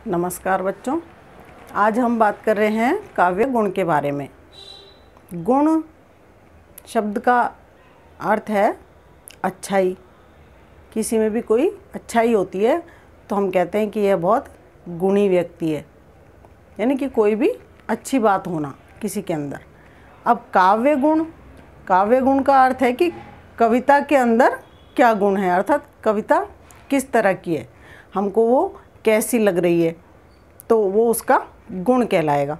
नमस्कार बच्चों, आज हम बात कर रहे हैं काव्य गुण के बारे में। गुण शब्द का अर्थ है अच्छाई। किसी में भी कोई अच्छाई होती है तो हम कहते हैं कि यह बहुत गुणी व्यक्ति है, यानी कि कोई भी अच्छी बात होना किसी के अंदर। अब काव्य गुण का अर्थ है कि कविता के अंदर क्या गुण है, अर्थात कविता किस तरह की है, हमको वो कैसी लग रही है, तो वो उसका गुण कहलाएगा।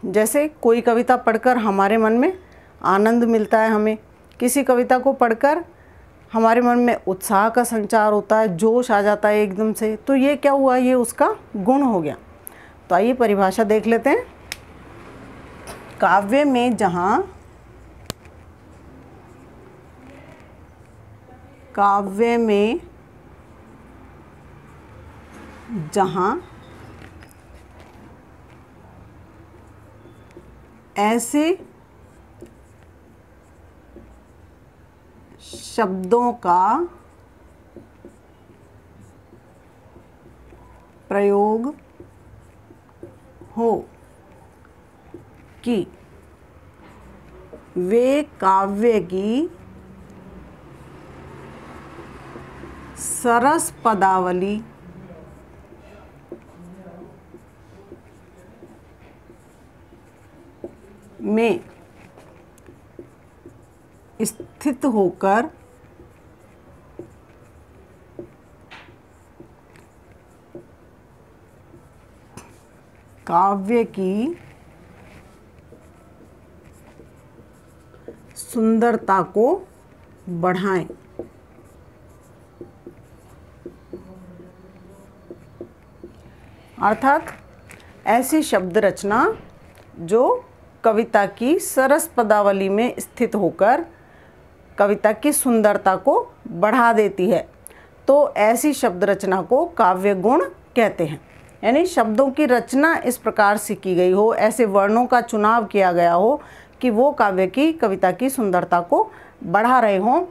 जैसे कोई कविता पढ़कर हमारे मन में आनंद मिलता है, हमें किसी कविता को पढ़कर हमारे मन में उत्साह का संचार होता है, जोश आ जाता है एकदम से, तो ये क्या हुआ, ये उसका गुण हो गया। तो आइए परिभाषा देख लेते हैं। काव्य में जहाँ ऐसे शब्दों का प्रयोग हो कि वे काव्य की सरस पदावली में स्थित होकर काव्य की सुंदरता को बढ़ाएं। अर्थात ऐसी शब्द रचना जो कविता की सरस पदावली में स्थित होकर कविता की सुंदरता को बढ़ा देती है, तो ऐसी शब्द रचना को काव्य गुण कहते हैं। यानी शब्दों की रचना इस प्रकार से की गई हो, ऐसे वर्णों का चुनाव किया गया हो कि वो काव्य की कविता की सुंदरता को बढ़ा रहे हों,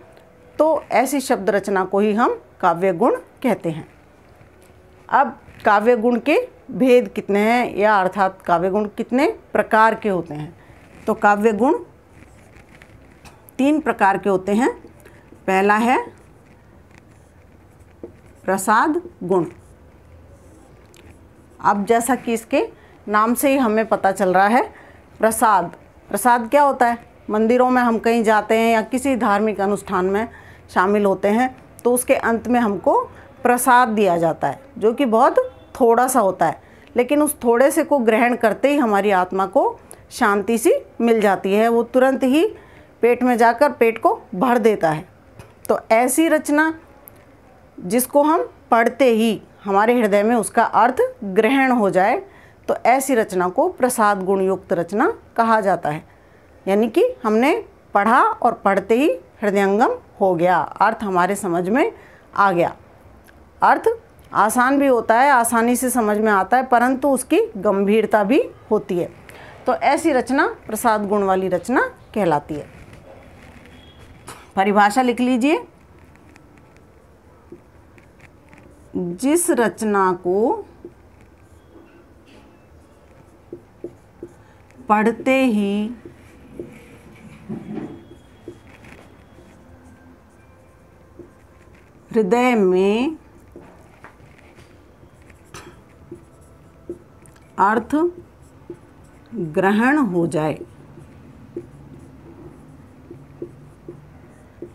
तो ऐसी शब्द रचना को ही हम काव्य गुण कहते हैं। अब काव्य गुण के भेद कितने हैं, या अर्थात काव्य गुण कितने प्रकार के होते हैं, तो काव्य गुण 3 प्रकार के होते हैं। पहला है प्रसाद गुण। अब जैसा कि इसके नाम से ही हमें पता चल रहा है, प्रसाद क्या होता है, मंदिरों में हम कहीं जाते हैं या किसी धार्मिक अनुष्ठान में शामिल होते हैं तो उसके अंत में हमको प्रसाद दिया जाता है, जो कि बहुत थोड़ा सा होता है, लेकिन उस थोड़े से को ग्रहण करते ही हमारी आत्मा को शांति सी मिल जाती है, वो तुरंत ही पेट में जाकर पेट को भर देता है। तो ऐसी रचना जिसको हम पढ़ते ही हमारे हृदय में उसका अर्थ ग्रहण हो जाए, तो ऐसी रचना को प्रसाद गुण युक्त रचना कहा जाता है। यानी कि हमने पढ़ा और पढ़ते ही हृदयंगम हो गया, अर्थ हमारे समझ में आ गया। अर्थ आसान भी होता है, आसानी से समझ में आता है, परंतु उसकी गंभीरता भी होती है। तो ऐसी रचना प्रसाद गुण वाली रचना कहलाती है। परिभाषा लिख लीजिए। जिस रचना को पढ़ते ही हृदय में अर्थ ग्रहण हो जाए,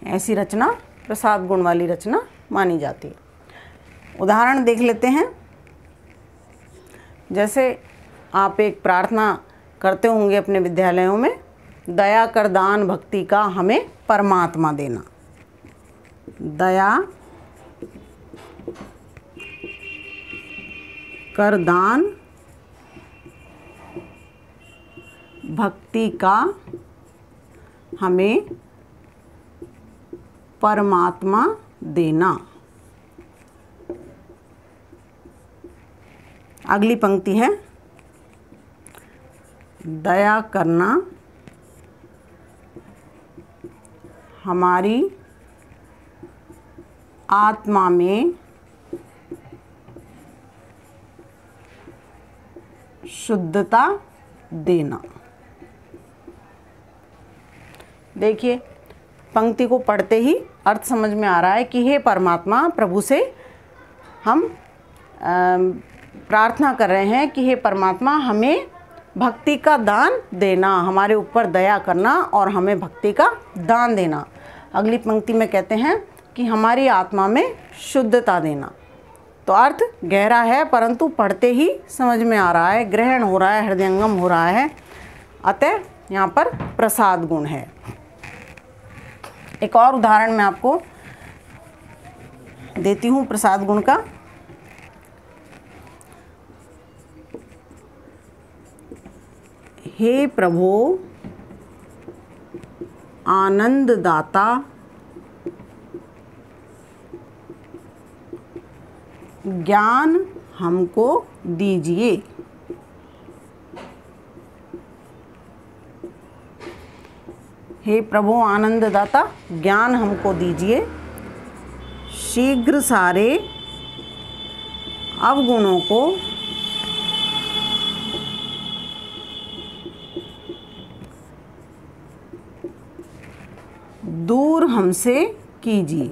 ऐसी रचना प्रसाद गुण वाली रचना मानी जाती है। उदाहरण देख लेते हैं। जैसे आप एक प्रार्थना करते होंगे अपने विद्यालयों में, दया कर दान भक्ति का हमें परमात्मा देना। दया कर दान भक्ति का हमें परमात्मा देना। अगली पंक्ति है, दया करना हमारी आत्मा में शुद्धता देना। देखिए पंक्ति को पढ़ते ही अर्थ समझ में आ रहा है कि हे परमात्मा, प्रभु से हम प्रार्थना कर रहे हैं कि हे परमात्मा हमें भक्ति का दान देना, हमारे ऊपर दया करना और हमें भक्ति का दान देना। अगली पंक्ति में कहते हैं कि हमारी आत्मा में शुद्धता देना। तो अर्थ गहरा है परंतु पढ़ते ही समझ में आ रहा है, ग्रहण हो रहा है, हृदयंगम हो रहा है। अतः यहाँ पर प्रसाद गुण है। एक और उदाहरण मैं आपको देती हूँ प्रसाद गुण का। हे प्रभु आनंद दाता, ज्ञान हमको दीजिए। हे प्रभु आनंददाता, ज्ञान हमको दीजिए। शीघ्र सारे अवगुणों को दूर हमसे कीजिए।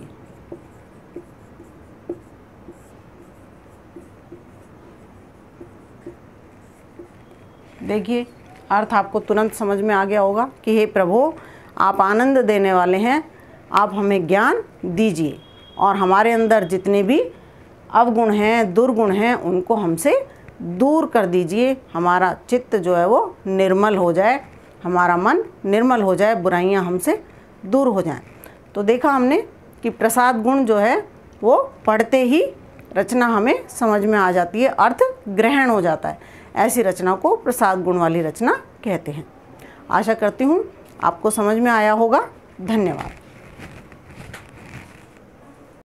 देखिए अर्थ आपको तुरंत समझ में आ गया होगा कि हे प्रभु आप आनंद देने वाले हैं, आप हमें ज्ञान दीजिए और हमारे अंदर जितने भी अवगुण हैं, दुर्गुण हैं, उनको हमसे दूर कर दीजिए। हमारा चित्त जो है वो निर्मल हो जाए, हमारा मन निर्मल हो जाए, बुराइयां हमसे दूर हो जाएं। तो देखा हमने कि प्रसाद गुण जो है वो पढ़ते ही रचना हमें समझ में आ जाती है, अर्थ ग्रहण हो जाता है। ऐसी रचना को प्रसाद गुण वाली रचना कहते हैं। आशा करती हूँ आपको समझ में आया होगा। धन्यवाद।